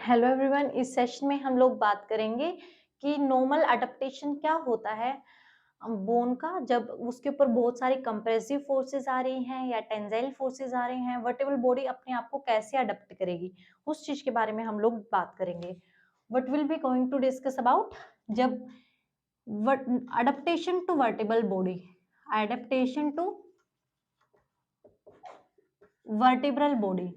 Hello everyone, इस session में हम लोग बात करेंगे कि नॉर्मल अडेप्टेशन क्या होता है बोन का जब उसके ऊपर बहुत सारी कंप्रेसिव फोर्सेस आ रही हैं या टेंसाइल फोर्सेस आ रहे हैं। वर्टेबल बॉडी अपने आप को कैसे अडेप्ट करेगी उस चीज के बारे में हम लोग बात करेंगे। What will be going to discuss about जब adaptation to vertebral body, adaptation to vertebral body,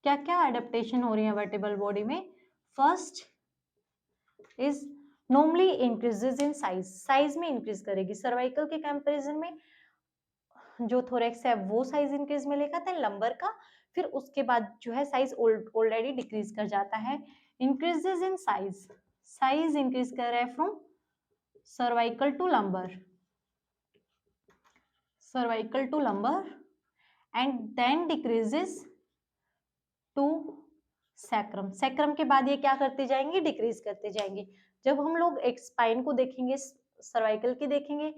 क्या क्या अडेप्टेशन हो रही है वर्टेबल बॉडी में। First is normally increases in size, size में इंक्रीज करेगी। सर्वाइकल के कंपैरिजन में जो थोरेक्स है वो साइज इंक्रीज मिलेगा, देन लंबर का फिर उसके बाद जो है साइज ऑलरेडी डिक्रीज कर जाता है। Increases in size, size increase कर रहा है from cervical to lumbar, cervical to lumbar and then decreases to sacrum. Sacrum के बाद ये क्या करते जाएंगे, डिक्रीज करते जाएंगे। जब हम लोग एक स्पाइन को देखेंगे, सर्वाइकल की देखेंगे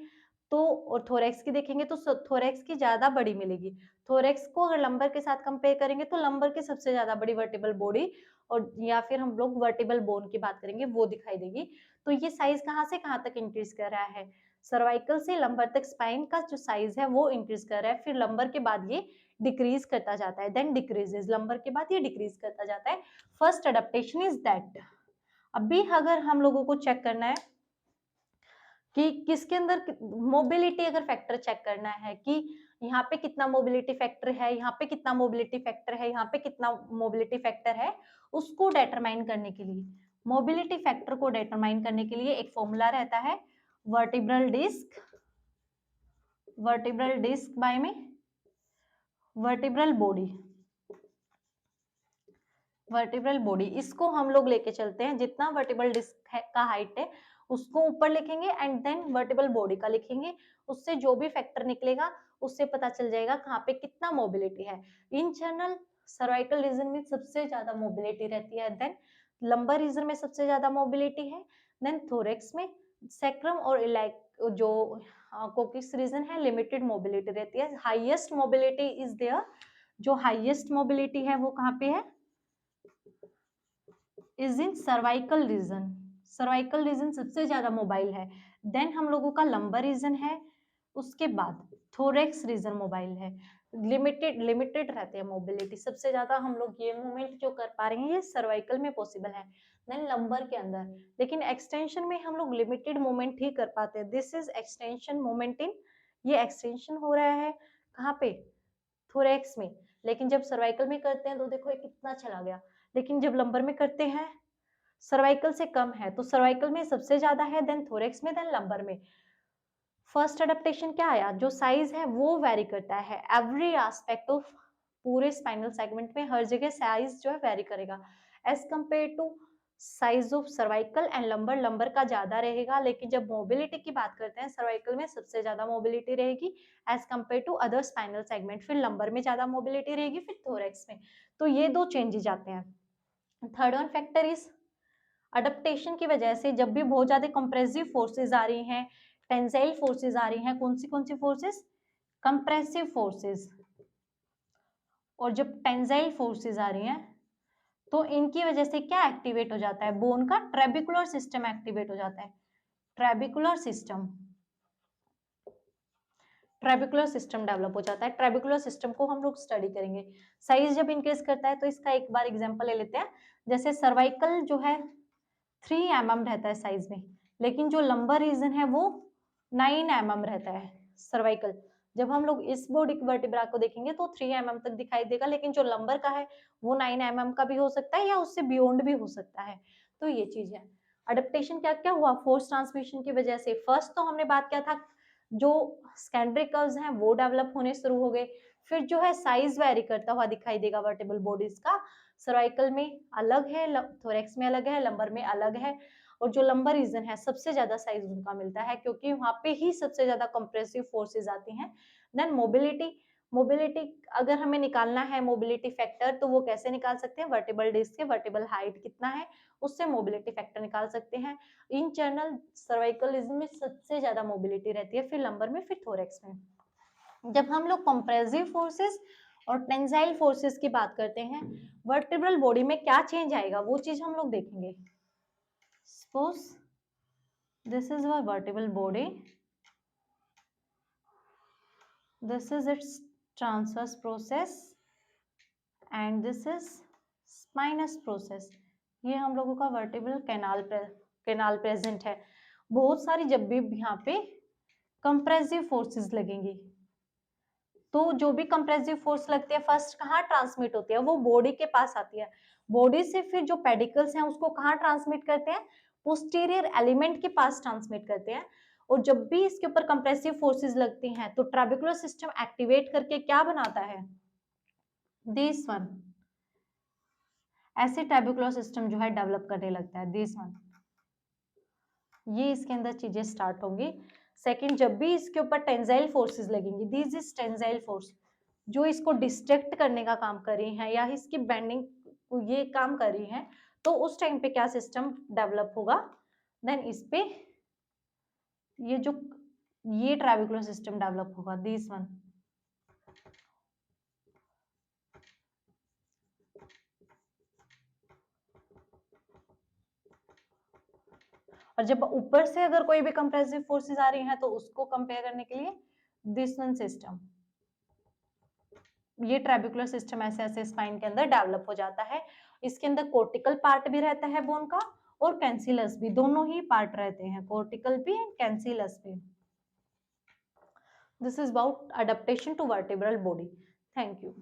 तो और थोरेक्स की देखेंगे तो थोरेक्स की ज्यादा बड़ी मिलेगी। थोरेक्स को अगर लंबर के साथ कंपेयर करेंगे तो लंबर की सबसे ज्यादा बड़ी वर्टिबल बॉडी और या फिर हम लोग वर्टिबल बोन की बात करेंगे वो दिखाई देगी। तो ये साइज कहाँ से कहाँ तक इंक्रीज कर रहा है, सर्वाइकल से लंबर तक स्पाइन का जो साइज है वो इंक्रीज कर रहा है, फिर लंबर के बाद ये डिक्रीज करता जाता है, देन डिक्रीजेस, लंबर के बाद ये डिक्रीज करता जाता है। First adaptation is that. अभी अगर हम लोगों को चेक करना है कि किसके अंदर मोबिलिटी, अगर फैक्टर चेक करना है कि यहाँ पे कितना मोबिलिटी फैक्टर है, यहाँ पे कितना मोबिलिटी फैक्टर है, यहाँ पे कितना मोबिलिटी फैक्टर है, उसको डिटरमाइन करने के लिए, मोबिलिटी फैक्टर को डिटरमाइन करने के लिए एक फॉर्मूला रहता है vertebral disc, vertebral disc by में वर्टिब्रल बॉडी, वर्टिब्रल बॉडी। इसको हम लोग लेके चलते हैं, जितना वर्टिब्रल डिस्क का हाइट है उसको ऊपर लिखेंगे एंड देन वर्टिब्रल बॉडी का लिखेंगे। उससे जो भी फैक्टर निकलेगा उससे पता चल जाएगा कहाँ पे कितना मोबिलिटी है। इन जनरल सर्वाइकल रीजन में सबसे ज्यादा मोबिलिटी रहती है, देन लंबर रीजन में सबसे ज्यादा मोबिलिटी है, देन थोरेक्स में, सैक्रम और जो कोकिक्स रीजन है लिमिटेड मोबिलिटी रहती है। हाईएस्ट मोबिलिटी इज देयर, जो हाईएस्ट मोबिलिटी है वो कहाँ पे है, is in cervical region. Cervical region सबसे ज्यादा मोबाइल है, देन हम लोगों का लंबर रीजन है, उसके बाद थोरेक्स रीजन मोबाइल है। लिमिटेड लिमिटेड रहते हैं मोबिलिटी, सबसे ज्यादा हम लोग ये मूवमेंट जो कर पा रहे हैं ये सर्वाइकल में पॉसिबल है, देन लंबर के अंदर। लेकिन एक्सटेंशन में हम लोग लिमिटेड मूवमेंट ही कर पाते हैं। This is extension movement in, ये एक्सटेंशन हो रहा है कहाँ पे, थोरेक्स में। लेकिन जब सर्वाइकल में करते हैं तो देखो ये कितना चला गया, लेकिन जब लंबर में करते हैं सर्वाइकल से कम है, तो सर्वाइकल में सबसे ज्यादा है, देन थोरेक्स में, देन लंबर में। फर्स्ट अडेप्टेशन क्या आया, जो साइज है वो वेरी करता है, एवरी एस्पेक्ट ऑफ पूरे स्पाइनल सेगमेंट में हर जगह साइज जो है वेरी करेगा as compare to size of cervical and lumbar. Lumbar का ज्यादा रहेगा, लेकिन जब मोबिलिटी की बात करते हैं सर्वाइकल में सबसे ज्यादा मोबिलिटी रहेगी as compare to other spinal segment, फिर लंबर में ज्यादा मोबिलिटी रहेगी, फिर थोरेक्स में। तो ये दो चेंजेस आते हैं। Third one factor is adaptation की वजह से जब भी बहुत ज्यादा कंप्रेसिव फोर्सेस आ रही हैं, टेंसाइल फोर्सेस आ रही हैं, कौन सी फोर्सेस, कंप्रेसिव फोर्सेस, और जब टेंसाइल फोर्सेस आ रही हैं तो इनकी वजह से क्या एक्टिवेट हो जाता है, बोन का ट्रेबिकुलर सिस्टम एक्टिवेट हो जाता है। Trabecular system, trabecular system develop हो जाता है। ट्रेबिकुलर सिस्टम को हम लोग स्टडी करेंगे। साइज जब इंक्रीज करता है तो इसका एक बार एग्जांपल ले लेते हैं। जैसे सर्वाइकल जो है 3 mm रहता है साइज में, लेकिन जो लंबर रीजन है वो 9 mm रहता है सर्वाइकल। जब हम लोग इस बॉडी की वर्टिब्रा को देखेंगे तो 3 mm तक दिखाई देगा, लेकिन जो लंबर का है वो 9 mm का भी हो सकता है या उससे बियॉन्ड भी हो सकता है। तो ये चीज है। अडेप्टेशन क्या क्या हुआ फोर्स ट्रांसमिशन की वजह से। फर्स्ट तो हमने बात किया था जो सेकेंडरी कर्व्स हैं वो डेवलप होने शुरू हो गए, फिर जो है साइज वेरी करता हुआ दिखाई देगा वर्टिबल बॉडीज का। सर्वाइकल में अलग है, थोरेक्स में अलग है, लंबर में अलग है, और जो लंबर रीजन है सबसे ज्यादा साइज उनका मिलता है क्योंकि वहां पे ही सबसे ज्यादा कंप्रेसिव फोर्सेस आती हैं। देन मोबिलिटी, मोबिलिटी अगर हमें निकालना है मोबिलिटी फैक्टर तो वो कैसे निकाल सकते हैं, वर्टिबल डिस्क के वर्टिबल हाइट कितना है उससे मोबिलिटी फैक्टर निकाल सकते हैं। इन जनरल सर्वाइकल रीजन में सबसे ज्यादा मोबिलिटी रहती है, फिर लंबर में, फिर थोरेक्स में। जब हम लोग कंप्रेसिव फोर्सेस और टेंसाइल फोर्सेस की बात करते हैं, वर्टिब्रल बॉडी में क्या चेंज आएगा वो चीज हम लोग देखेंगे। Suppose this is a vertebral body, this is it's transverse process and this is spinous process. ये हम लोगों का वर्टिब्रल कैनाल प्रेजेंट है। बहुत सारी जब भी यहाँ पे कंप्रेसिव फोर्सेस लगेंगी, तो जो भी कंप्रेसिव फोर्स लगती है फर्स्ट कहाँ ट्रांसमिट होती है, वो बॉडी के पास आती है। बॉडी से फिर जो पेडिकल्स हैं उसको कहाँ ट्रांसमिट करते हैं, पोस्टीरियर एलिमेंट के पास ट्रांसमिट करते हैं। और जब भी इसके ऊपर कंप्रेसिव फोर्सेस लगती हैं तो ट्राबिकुलर सिस्टम एक्टिवेट करके क्या बनाता है, दिस वन, ऐसे ट्राबिकुलर सिस्टम जो है डेवलप करने लगता है, दिस वन। ये इसके अंदर चीजें स्टार्ट होंगी। सेकंड, जब भी इसके ऊपर टेंसाइल फोर्सेस लगेंगी, दिस इज टेंसाइल फोर्स जो इसको डिस्ट्रैक्ट करने का काम कर रही हैं या इसकी बेंडिंग ये काम कर रही हैं, तो उस टाइम पे क्या सिस्टम डेवलप होगा, देन इस पे ये जो ये ट्राबिकुलर सिस्टम डेवलप होगा, दिस वन। और जब ऊपर से अगर कोई भी कंप्रेसिव फोर्सेस आ रही हैं तो उसको कंपेयर करने के लिए दिस वन सिस्टम, ये ट्राबिकुलर सिस्टम ऐसे ऐसे स्पाइन के अंदर डेवलप हो जाता है। इसके अंदर कोर्टिकल पार्ट भी रहता है बोन का और कैंसिलस भी, दोनों ही पार्ट रहते हैं, कोर्टिकल भी एंड कैंसिलस भी। This is about adaptation to vertebral body. Thank you.